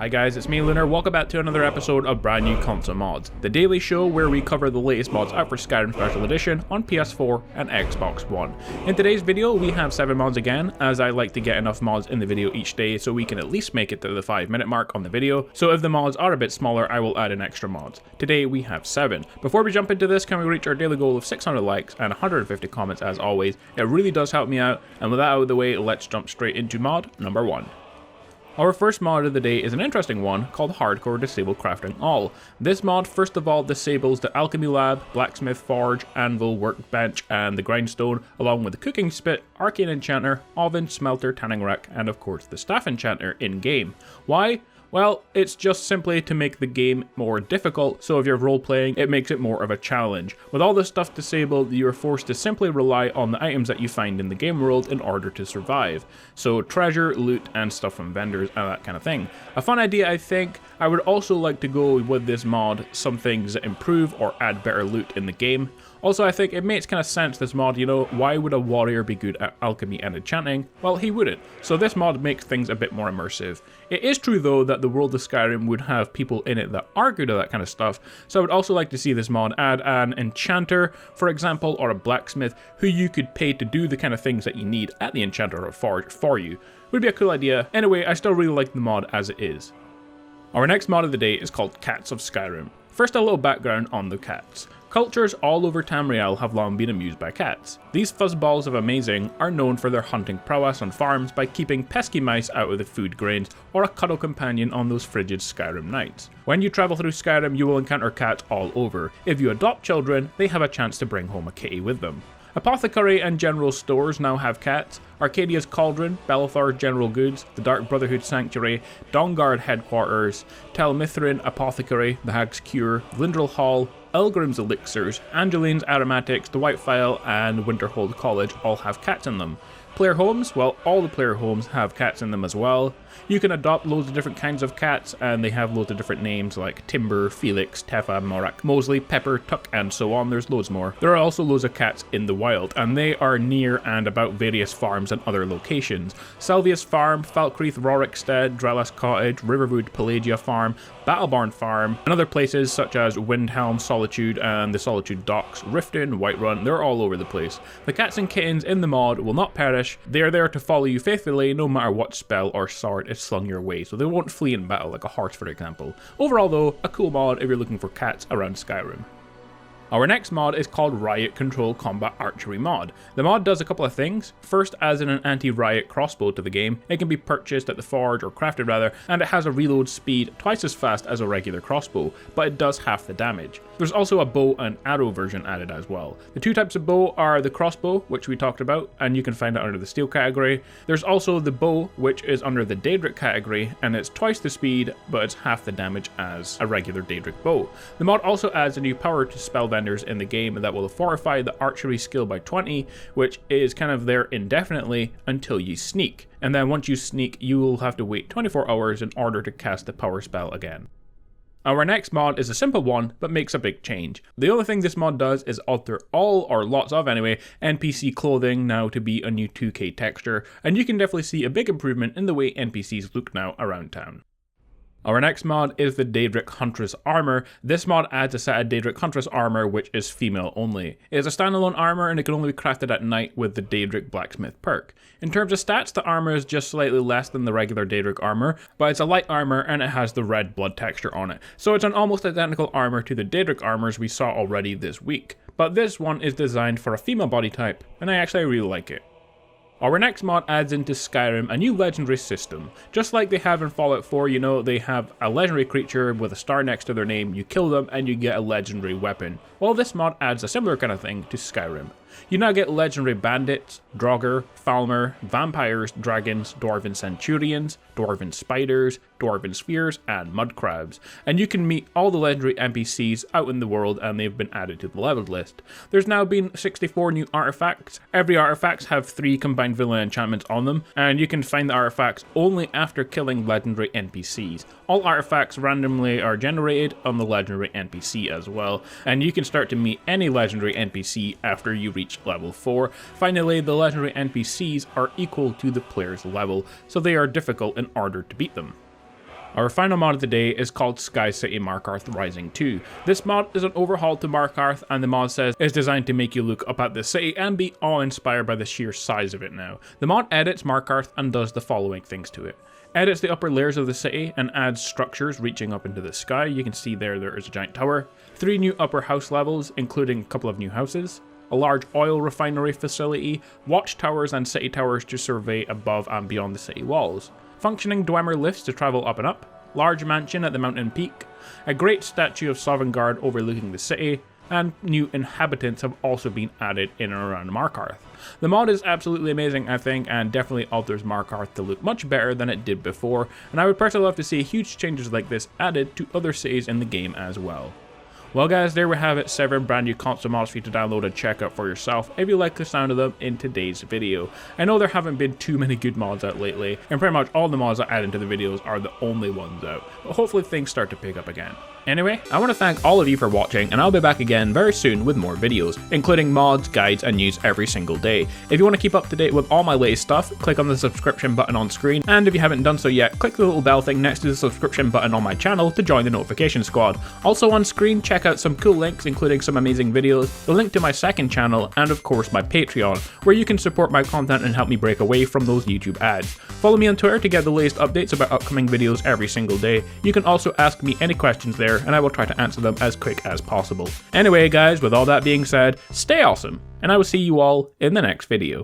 Hi guys, it's me Lunar, welcome back to another episode of brand new console mods, the daily show where we cover the latest mods out for Skyrim Special Edition on PS4 and Xbox One. In today's video we have 7 mods again, as I like to get enough mods in the video each day so we can at least make it to the 5-minute mark on the video, so if the mods are a bit smaller I will add in extra mods. Today we have 7. Before we jump into this, can we reach our daily goal of 600 likes and 150 comments as always? It really does help me out, and with that out of the way, let's jump straight into mod number 1. Our first mod of the day is an interesting one called Hardcore Disable Crafting All. This mod first of all disables the Alchemy Lab, Blacksmith Forge, Anvil, Workbench, and the Grindstone, along with the Cooking Spit, Arcane Enchanter, Oven, Smelter, Tanning Rack, and of course the Staff Enchanter in-game. Why? Well, it's just simply to make the game more difficult, so if you're role-playing, it makes it more of a challenge. With all this stuff disabled, you are forced to simply rely on the items that you find in the game world in order to survive. So treasure, loot, and stuff from vendors, and that kind of thing. A fun idea, I think. I would also like to go with this mod some things that improve or add better loot in the game. Also, I think it makes kind of sense, this mod, you know, why would a warrior be good at alchemy and enchanting? Well, he wouldn't. So this mod makes things a bit more immersive. It is true though that the world of Skyrim would have people in it that are good at that kind of stuff, so I would also like to see this mod add an enchanter, for example, or a blacksmith who you could pay to do the kind of things that you need at the enchanter or forge for you. Would be a cool idea. Anyway, I still really like the mod as it is. Our next mod of the day is called Cats of Skyrim. First, a little background on the cats. Cultures all over Tamriel have long been amused by cats. These fuzzballs of amazing are known for their hunting prowess on farms by keeping pesky mice out of the food grains or a cuddle companion on those frigid Skyrim nights. When you travel through Skyrim, you will encounter cats all over. If you adopt children, they have a chance to bring home a kitty with them. Apothecary and general stores now have cats. Arcadia's Cauldron, Belethar General Goods, the Dark Brotherhood Sanctuary, Dawnguard Headquarters, Tel Mithrin Apothecary, the Hag's Cure, Lindrel Hall, Elgrim's Elixirs, Angeline's Aromatics, the White File, and Winterhold College all have cats in them. Player homes, well, all the player homes have cats in them as well. You can adopt loads of different kinds of cats, and they have loads of different names like Timber, Felix, Tefa, Morak, Mosley, Pepper, Tuck, and so on. There's loads more. There are also loads of cats in the wild, and they are near and about various farms and other locations. Selvius Farm, Falkreath, Rorikstead, Drelas Cottage, Riverwood, Pelagia Farm, Battlebarn Farm, and other places such as Windhelm, Solitude, and the Solitude Docks, Riften, Whiterun, they're all over the place. The cats and kittens in the mod will not perish. They are there to follow you faithfully no matter what spell or sword is slung your way, so they won't flee in battle like a horse, for example. Overall though, a cool mod if you're looking for cats around Skyrim. Our next mod is called Riot Control Combat Archery Mod. The mod does a couple of things. First, adds in an anti-riot crossbow to the game. It can be purchased at the forge, or crafted rather, and it has a reload speed twice as fast as a regular crossbow, but it does half the damage. There's also a bow and arrow version added as well. The two types of bow are the crossbow, which we talked about, and you can find it under the steel category. There's also the bow, which is under the Daedric category, and it's twice the speed, but it's half the damage as a regular Daedric bow. The mod also adds a new power to spell vendors in the game that will fortify the archery skill by 20, which is kind of there indefinitely until you sneak. And then once you sneak, you will have to wait 24 hours in order to cast the power spell again. Our next mod is a simple one, but makes a big change. The only thing this mod does is alter all, or lots of anyway, NPC clothing now to be a new 2K texture, and you can definitely see a big improvement in the way NPCs look now around town. Our next mod is the Daedric Huntress Armor. This mod adds a set of Daedric Huntress Armor which is female only. It is a standalone armor and it can only be crafted at night with the Daedric Blacksmith perk. In terms of stats, the armor is just slightly less than the regular Daedric armor, but it's a light armor and it has the red blood texture on it. So it's an almost identical armor to the Daedric armors we saw already this week. But this one is designed for a female body type, and I actually really like it. Our next mod adds into Skyrim a new legendary system. Just like they have in Fallout 4, you know, they have a legendary creature with a star next to their name, you kill them and you get a legendary weapon. Well, this mod adds a similar kind of thing to Skyrim. You now get legendary bandits, Draugr, Falmer, vampires, dragons, Dwarven centurions, Dwarven spiders, Dwarven spheres, and mud crabs. And you can meet all the legendary NPCs out in the world, and they've been added to the leveled list. There's now been 64 new artifacts. Every artifacts have 3 combined villain enchantments on them, and you can find the artifacts only after killing legendary NPCs. All artifacts randomly are generated on the legendary NPC as well, and you can start to meet any legendary NPC after you reach level 4. Finally, the legendary NPCs are equal to the player's level, so they are difficult in order to beat them. Our final mod of the day is called Sky City Markarth Rising 2. This mod is an overhaul to Markarth, and the mod says it's designed to make you look up at the city and be awe-inspired by the sheer size of it now. The mod edits Markarth and does the following things to it. Edits the upper layers of the city and adds structures reaching up into the sky. You can see there is a giant tower. 3 new upper house levels, including a couple of new houses. A large oil refinery facility, watchtowers and city towers to survey above and beyond the city walls. Functioning Dwemer lifts to travel up and up, large mansion at the mountain peak, a great statue of Sovngarde overlooking the city, and new inhabitants have also been added in and around Markarth. The mod is absolutely amazing, I think, and definitely alters Markarth to look much better than it did before, and I would personally love to see huge changes like this added to other cities in the game as well. Well guys, there we have it, 7 brand new console mods for you to download and check out for yourself if you like the sound of them in today's video. I know there haven't been too many good mods out lately, and pretty much all the mods I add into the videos are the only ones out, but hopefully things start to pick up again. Anyway, I want to thank all of you for watching, and I'll be back again very soon with more videos, including mods, guides, and news every single day. If you want to keep up to date with all my latest stuff, click on the subscription button on screen, and if you haven't done so yet, click the little bell thing next to the subscription button on my channel to join the notification squad. Also on screen, check out some cool links, including some amazing videos, the link to my second channel, and of course my Patreon, where you can support my content and help me break away from those YouTube ads. Follow me on Twitter to get the latest updates about upcoming videos every single day. You can also ask me any questions there, and I will try to answer them as quick as possible. Anyway guys, with all that being said, stay awesome, and I will see you all in the next video.